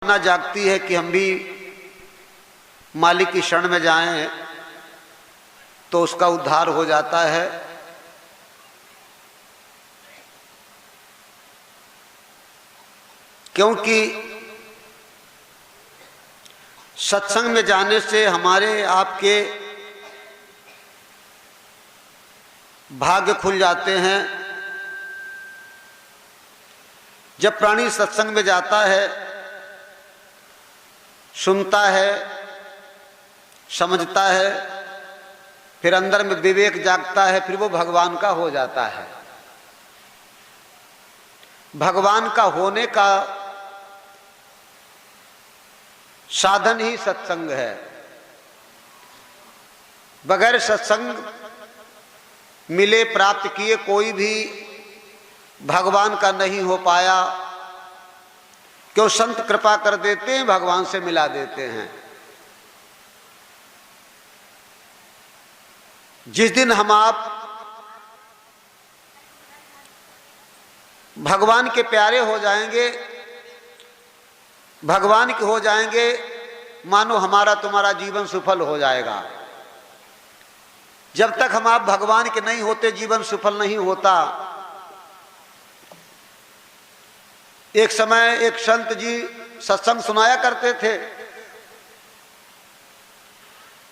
ना जागती है कि हम भी मालिक की शरण में जाएं तो उसका उद्धार हो जाता है। क्योंकि सत्संग में जाने से हमारे आपके भाग्य खुल जाते हैं। जब प्राणी सत्संग में जाता है, सुनता है, समझता है, फिर अंदर में विवेक जागता है, फिर वो भगवान का हो जाता है। भगवान का होने का साधन ही सत्संग है। बगैर सत्संग मिले प्राप्त किए कोई भी भगवान का नहीं हो पाया। क्यों? संत कृपा कर देते हैं, भगवान से मिला देते हैं। जिस दिन हम आप भगवान के प्यारे हो जाएंगे, भगवान के हो जाएंगे, मानो हमारा तुम्हारा जीवन सफल हो जाएगा। जब तक हम आप भगवान के नहीं होते, जीवन सफल नहीं होता। एक समय एक संत जी सत्संग सुनाया करते थे,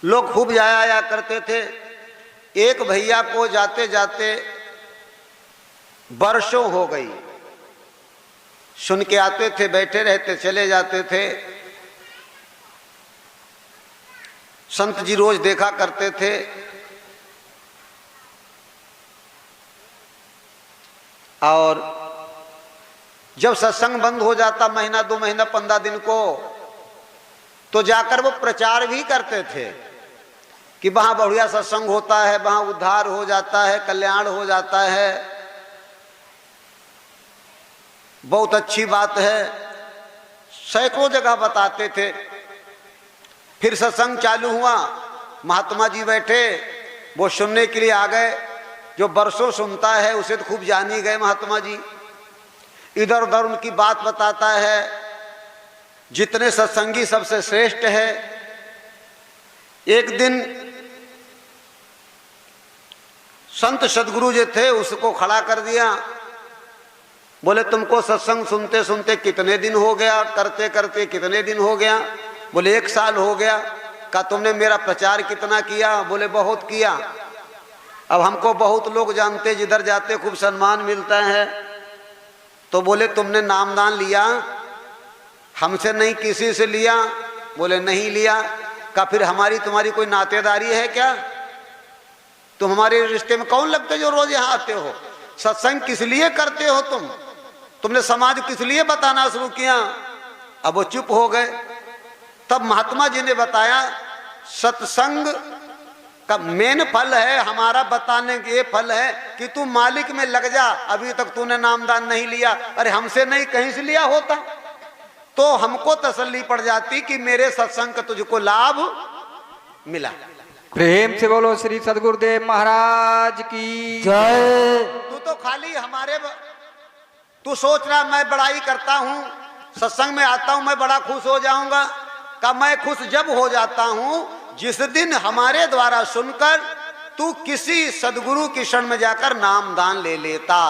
लोग खूब जाया आया करते थे। एक भैया को जाते जाते वर्षों हो गई, सुन के आते थे, बैठे रहते, चले जाते थे। संत जी रोज देखा करते थे। और जब सत्संग बंद हो जाता, महीना 2 महीना 15 दिन को, तो जाकर वो प्रचार भी करते थे कि वहां बढ़िया सत्संग होता है, वहां उद्धार हो जाता है, कल्याण हो जाता है, बहुत अच्छी बात है। सैकड़ों जगह बताते थे। फिर सत्संग चालू हुआ, महात्मा जी बैठे, वो सुनने के लिए आ गए। जो बरसों सुनता है उसे तो खूब जान ही गए महात्मा जी। इधर उधर उनकी बात बताता है, जितने सत्संगी सबसे श्रेष्ठ है। एक दिन संत सदगुरु जो थे उसको खड़ा कर दिया, बोले तुमको सत्संग सुनते सुनते कितने दिन हो गया, करते करते कितने दिन हो गया? बोले 1 साल हो गया। कहा तुमने मेरा प्रचार कितना किया? बोले बहुत किया। अब हमको बहुत लोग जानते, जिधर जाते खूब सम्मान मिलता है। तो बोले तुमने नामदान लिया? हमसे नहीं, किसी से लिया? बोले नहीं लिया। कहा फिर हमारी तुम्हारी कोई नातेदारी है क्या? तुम हमारे रिश्ते में कौन लगते जो रोज यहाँ आते हो? सत्संग किस लिए करते हो तुमने समाज किस लिए बताना शुरू किया? अब वो चुप हो गए। तब महात्मा जी ने बताया, सत्संग का मेन फल है, हमारा बताने के ये फल है कि तू मालिक में लग जा। अभी तक तूने नामदान नहीं लिया। अरे हमसे नहीं, कहीं से लिया होता तो हमको तसल्ली पड़ जाती कि मेरे सत्संग का तुझको लाभ मिला। प्रेम से बोलो श्री सद्गुरुदेव महाराज की जय। तू तो खाली तू सोच रहा मैं बड़ाई करता हूं, सत्संग में आता हूं, मैं बड़ा खुश हो जाऊंगा। का मैं खुश जब हो जाता हूं जिस दिन हमारे द्वारा सुनकर तू किसी सदगुरु की शरण में जाकर नामदान ले लेता।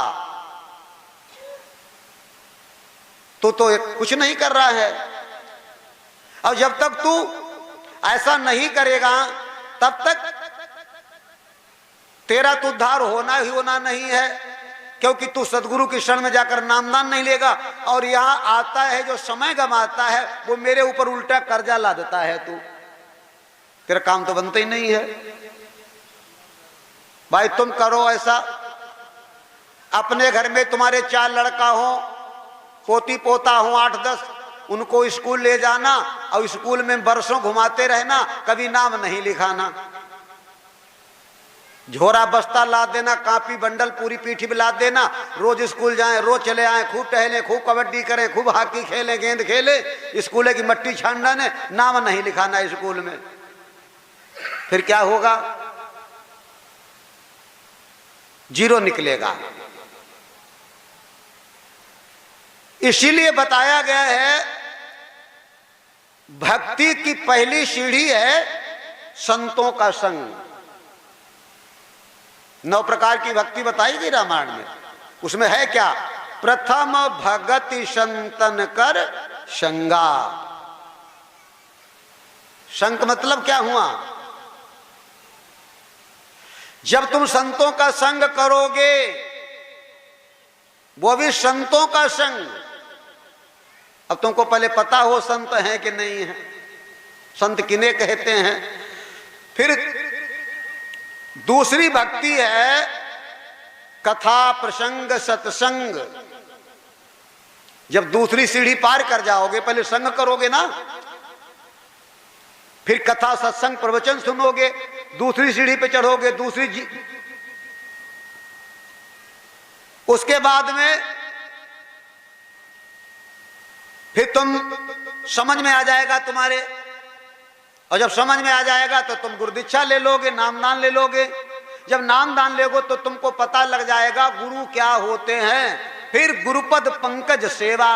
तू तो कुछ नहीं कर रहा है। और जब तक तू ऐसा नहीं करेगा तब तक तेरा तो उद्धार होना ही होना नहीं है। क्योंकि तू सदगुरु की शरण में जाकर नामदान नहीं लेगा। और यहां आता है जो समय गमाता है, वो मेरे ऊपर उल्टा कर्जा ला देता है। तू तेरा काम तो बनता ही नहीं है। भाई तुम करो ऐसा, अपने घर में तुम्हारे 4 लड़का हो, पोती पोता हो 8-10, उनको स्कूल ले जाना और स्कूल में बरसों घुमाते रहना, कभी नाम नहीं लिखाना। झोरा बस्ता ला देना, कापी बंडल पूरी पीठी में ला देना, रोज स्कूल जाएं, रोज चले आए, खूब टहले, खूब कबड्डी करें, खूब हॉकी खेलें, गेंद खेले, स्कूल की मट्टी छान डाले, नाम नहीं लिखाना स्कूल में। फिर क्या होगा? 0 निकलेगा। इसीलिए बताया गया है भक्ति की पहली सीढ़ी है संतों का संग। 9 प्रकार की भक्ति बताई गई रामायण में। उसमें है क्या? प्रथम भगति संतन कर संगा। संग मतलब क्या हुआ? जब तुम संतों का संग करोगे, वो भी संतों का संग। अब तुमको पहले पता हो संत हैं कि नहीं है, संत किन्हें कहते हैं। फिर दूसरी भक्ति है कथा प्रसंग सत्संग। जब दूसरी सीढ़ी पार कर जाओगे, पहले संग करोगे ना, फिर कथा सत्संग प्रवचन सुनोगे, दूसरी सीढ़ी पे चढ़ोगे, उसके बाद में फिर तुम समझ में आ जाएगा तुम्हारे, और जब समझ में आ जाएगा तो तुम गुरु दीक्षा ले लोगे, नाम दान ले लोगे। जब नाम दान लोगे तो तुमको पता लग जाएगा गुरु क्या होते हैं। फिर गुरुपद पंकज सेवा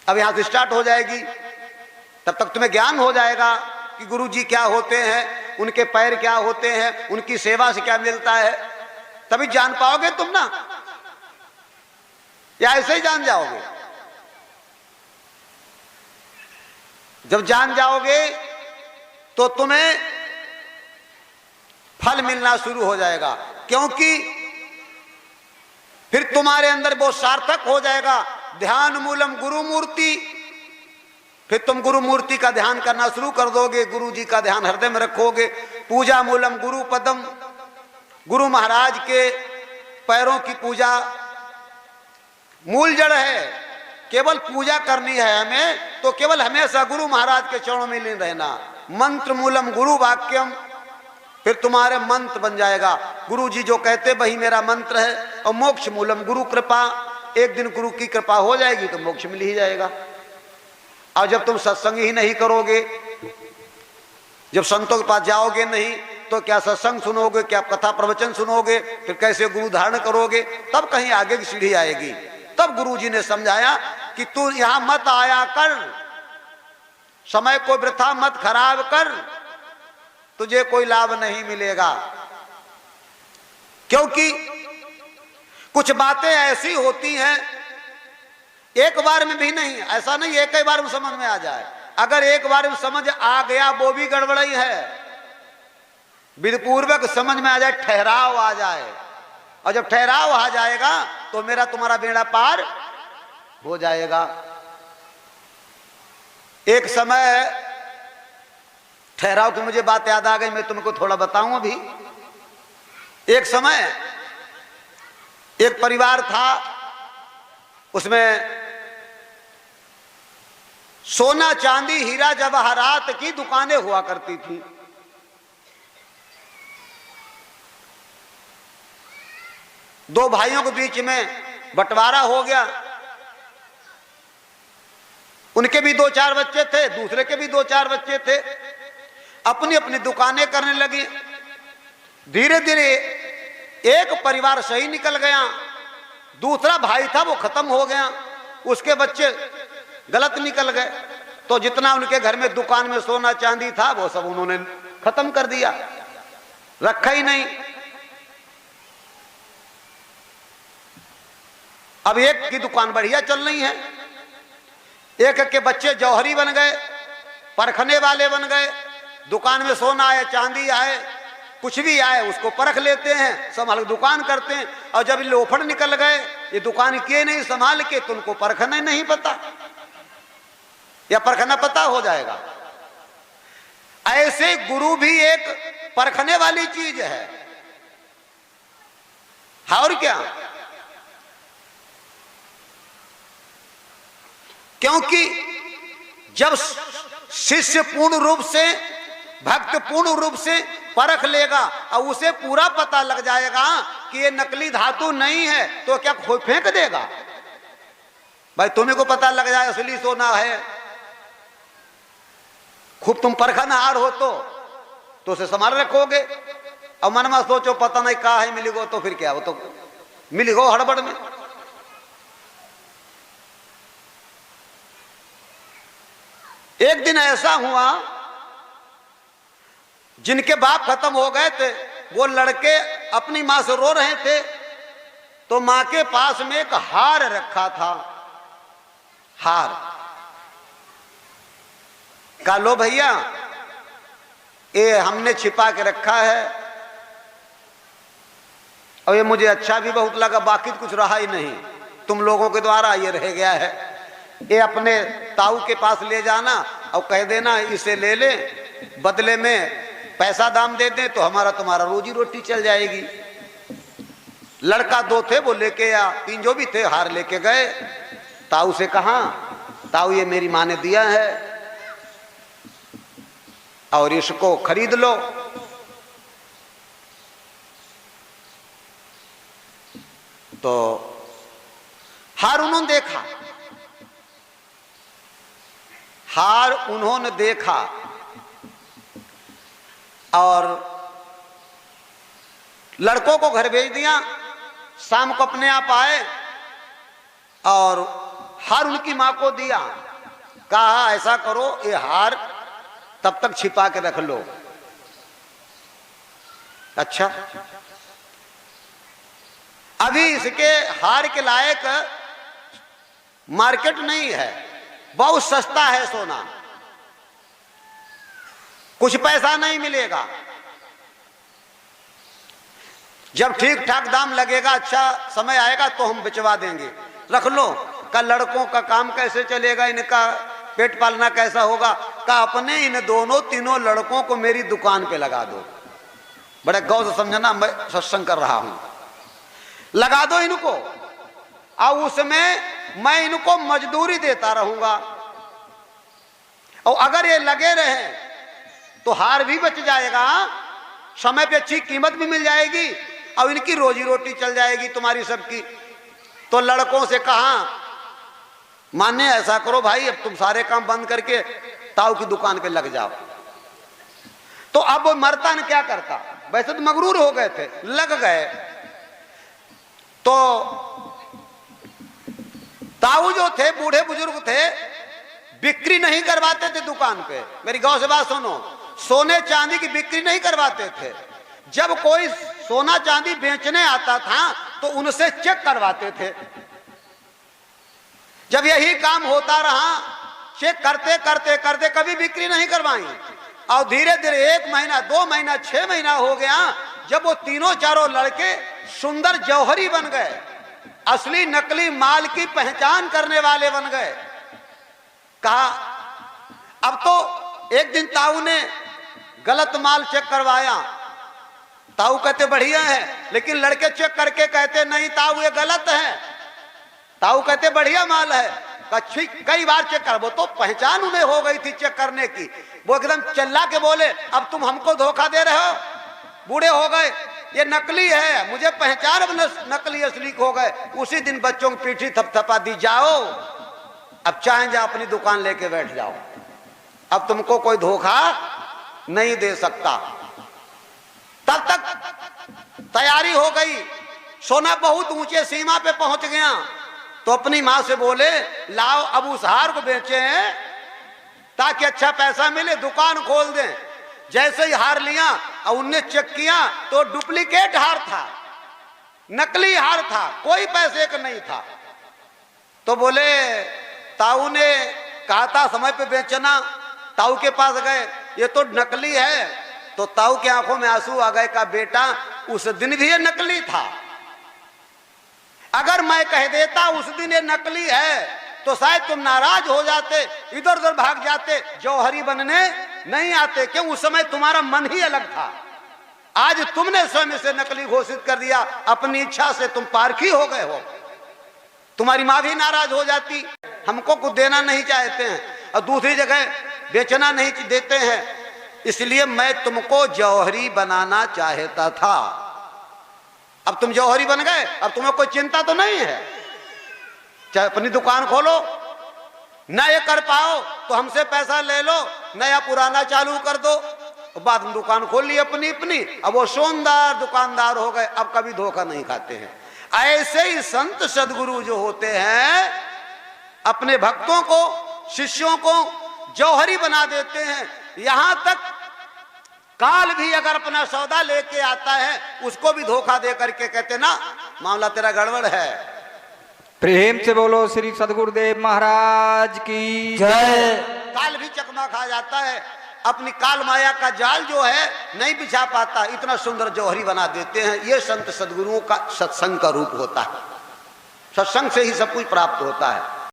अब यहां से स्टार्ट हो जाएगी। तब तक तुम्हें ज्ञान हो जाएगा कि गुरु जी क्या होते हैं, उनके पैर क्या होते हैं, उनकी सेवा से क्या मिलता है। तभी जान पाओगे तुम ना, या ऐसे ही जान जाओगे? जब जान जाओगे तो तुम्हें फल मिलना शुरू हो जाएगा, क्योंकि फिर तुम्हारे अंदर वो सार्थक हो जाएगा। ध्यान मूलम गुरु मूर्ति। फिर तुम गुरु मूर्ति का ध्यान करना शुरू कर दोगे, गुरु जी का ध्यान हृदय में रखोगे। पूजा मूलम गुरु पदम। गुरु महाराज के पैरों की पूजा मूल जड़ है। केवल पूजा करनी है हमें तो केवल हमेशा गुरु महाराज के चरणों में लीन रहना। मंत्र मूलम गुरु वाक्यम। फिर तुम्हारे मंत्र बन जाएगा, गुरु जी जो कहते वही मेरा मंत्र है। और मोक्ष मूलम गुरु कृपा। एक दिन गुरु की कृपा हो जाएगी तो मोक्ष मिल ही जाएगा। और जब तुम सत्संग ही नहीं करोगे, जब संतों के पास जाओगे नहीं, तो क्या सत्संग सुनोगे, क्या कथा प्रवचन सुनोगे, फिर कैसे गुरु धारण करोगे? तब कहीं आगे की सीढ़ी आएगी। तब गुरु जी ने समझाया कि तू यहां मत आया कर, समय को वृथा मत खराब कर, तुझे कोई लाभ नहीं मिलेगा। क्योंकि कुछ बातें ऐसी होती हैं एक बार में भी नहीं, ऐसा नहीं एक ही बार में समझ में आ जाए। अगर एक बार में समझ आ गया वो भी गड़बड़ी है। विधिपूर्वक समझ में आ जाए, ठहराव आ जाए, और जब ठहराव आ जाएगा तो मेरा तुम्हारा बेड़ा पार हो जाएगा। एक समय ठहराव की मुझे बात याद आ गई, मैं तुमको थोड़ा बताऊं अभी। एक समय एक परिवार था, उसमें सोना चांदी हीरा जवाहरात की दुकानें हुआ करती थी। दो भाइयों के बीच में बंटवारा हो गया। उनके भी 2-4 बच्चे थे, दूसरे के भी 2-4 बच्चे थे। अपनी अपनी दुकानें करने लगी। धीरे धीरे एक परिवार सही निकल गया, दूसरा भाई था वो खत्म हो गया, उसके बच्चे गलत निकल गए। तो जितना उनके घर में दुकान में सोना चांदी था वो सब उन्होंने खत्म कर दिया, रखा ही नहीं। अब एक की दुकान बढ़िया चल रही है, एक के बच्चे जौहरी बन गए, परखने वाले बन गए। दुकान में सोना आए, चांदी आए, कुछ भी आए उसको परख लेते हैं, संभाल दुकान करते हैं। और जब लोफड़ निकल गए, ये दुकान किए नहीं संभाल के, तो उनको परखना नहीं पता, या परखना पता हो जाएगा। ऐसे गुरु भी एक परखने वाली चीज है, और क्या? क्योंकि जब शिष्य पूर्ण रूप से, भक्त पूर्ण रूप से परख लेगा और उसे पूरा पता लग जाएगा कि ये नकली धातु नहीं है, तो क्या फेंक देगा? भाई तुम्हें को पता लग जाए असली सोना है, खूब तुम परखनहार हो तो उसे संभाल रखोगे। और मन में सोचो पता नहीं कहा है मिलेगो, तो फिर क्या, वो तो मिलेगो हड़बड़ में। एक दिन ऐसा हुआ, जिनके बाप खत्म हो गए थे वो लड़के अपनी मां से रो रहे थे, तो मां के पास में एक हार रखा था। हार कहा, लो भैया ये हमने छिपा के रखा है, और ये मुझे अच्छा भी बहुत लगा, बाकी तो कुछ रहा ही नहीं, तुम लोगों के द्वारा ये रह गया है। ये अपने ताऊ के पास ले जाना और कह देना इसे ले ले, बदले में पैसा दाम दे दे तो हमारा तुम्हारा रोजी रोटी चल जाएगी। लड़का 2 थे, वो लेके या 3 जो भी थे हार लेके गए। ताऊ से कहा, ताऊ ये मेरी माँ ने दिया है और इसको खरीद लो। तो हार उन्होंने देखा, हार उन्होंने देखा और लड़कों को घर भेज दिया। शाम को अपने आप आए और हार उनकी मां को दिया। कहा ऐसा करो, ये हार तब तक छिपा के रख लो। अच्छा, अभी इसके हार के लायक मार्केट नहीं है, बहुत सस्ता है सोना, कुछ पैसा नहीं मिलेगा। जब ठीक ठाक दाम लगेगा, अच्छा समय आएगा तो हम बेचवा देंगे, रख लो। का लड़कों का काम कैसे चलेगा, इनका पेट पालना कैसा होगा? का अपने इन दोनों तीनों लड़कों को मेरी दुकान पे लगा दो। बड़े गौर से समझना, मैं सत्संग कर रहा हूं। लगा दो इनको और उसमें मैं इनको मजदूरी देता रहूंगा, और अगर ये लगे रहे तो हार भी बच जाएगा, समय पे अच्छी कीमत भी मिल जाएगी और इनकी रोजी रोटी चल जाएगी तुम्हारी सबकी। तो लड़कों से कहा, माने ऐसा करो भाई, अब तुम सारे काम बंद करके ताऊ की दुकान पे लग जाओ। तो अब वो मरता न क्या करता, वैसे तो मगरूर हो गए थे, लग गए। तो ताऊ जो थे, बूढ़े बुजुर्ग थे, बिक्री नहीं करवाते थे दुकान पे। मेरी गौर से बात सुनो, सोने चांदी की बिक्री नहीं करवाते थे। जब कोई सोना चांदी बेचने आता था तो उनसे चेक करवाते थे। जब यही काम होता रहा, चेक करते करते करते कभी बिक्री नहीं करवाई, और धीरे धीरे 1 महीना 2 महीना 6 महीना हो गया, जब वो तीनों चारों लड़के सुंदर जौहरी बन गए, असली नकली माल की पहचान करने वाले बन गए। कहा अब तो एक दिन ताऊ ने गलत माल चेक करवाया। ताऊ कहते बढ़िया है, लेकिन लड़के चेक करके कहते नहीं ताऊ ये गलत है। ताऊ कहते बढ़िया माल है। कई बार चेक कर, वो तो पहचान उन्हें हो गई थी चेक करने की। वो एकदम चिल्ला के बोले, अब तुम हमको धोखा दे रहे हो, बूढ़े हो गए, ये नकली है, मुझे पहचान, नकली असली हो गए। उसी दिन बच्चों की पीठी थपथपा दी, जाओ अब चाहे जाओ अपनी दुकान लेके बैठ जाओ, अब तुमको कोई धोखा नहीं दे सकता। तब तक तैयारी हो गई, सोना बहुत ऊंचे सीमा पे पहुंच गया। तो अपनी मां से बोले, लाओ अब उस हार को बेचे हैं ताकि अच्छा पैसा मिले, दुकान खोल दें। जैसे ही हार लिया और उनने चेक किया तो डुप्लीकेट हार था, नकली हार था, कोई पैसे का नहीं था। तो बोले, ताऊ ने कहा था समय पे बेचना, ताऊ के पास गए, ये तो नकली है। तो ताऊ की आंखों में आंसू आ गए। का बेटा उस दिन भी ये नकली था, अगर मैं कह देता उस दिन ये नकली है तो शायद तुम नाराज हो जाते, इधर उधर भाग जाते, जौहरी बनने नहीं आते। क्यों? उस समय तुम्हारा मन ही अलग था। आज तुमने स्वयं से नकली घोषित कर दिया, अपनी इच्छा से तुम पारखी हो गए हो। तुम्हारी माँ भी नाराज हो जाती, हमको कुछ देना नहीं चाहते हैं और दूसरी जगह बेचना नहीं देते हैं, इसलिए मैं तुमको जौहरी बनाना चाहता था। अब तुम जौहरी बन गए, अब तुम्हें कोई चिंता तो नहीं है, चाहे अपनी दुकान खोलो, न ये कर पाओ तो हमसे पैसा ले लो, नया पुराना चालू कर दो। बाद में दुकान खोल ली अपनी अपनी, अब वो शानदार दुकानदार हो गए, अब कभी धोखा नहीं खाते हैं। ऐसे ही संत सदगुरु जो होते हैं, अपने भक्तों को, शिष्यों को जौहरी बना देते हैं। यहां तक काल भी अगर अपना सौदा लेके आता है उसको भी धोखा दे करके कहते ना मामला तेरा गड़बड़ है। प्रेम से बोलो श्री सदगुरुदेव महाराज की जय। काल भी चकमा खा जाता है, अपनी काल माया का जाल जो है नहीं बिछा पाता, इतना सुंदर जौहरी बना देते हैं। ये संत सदगुरुओं का सत्संग का रूप होता है। सत्संग से ही सब कुछ प्राप्त होता है।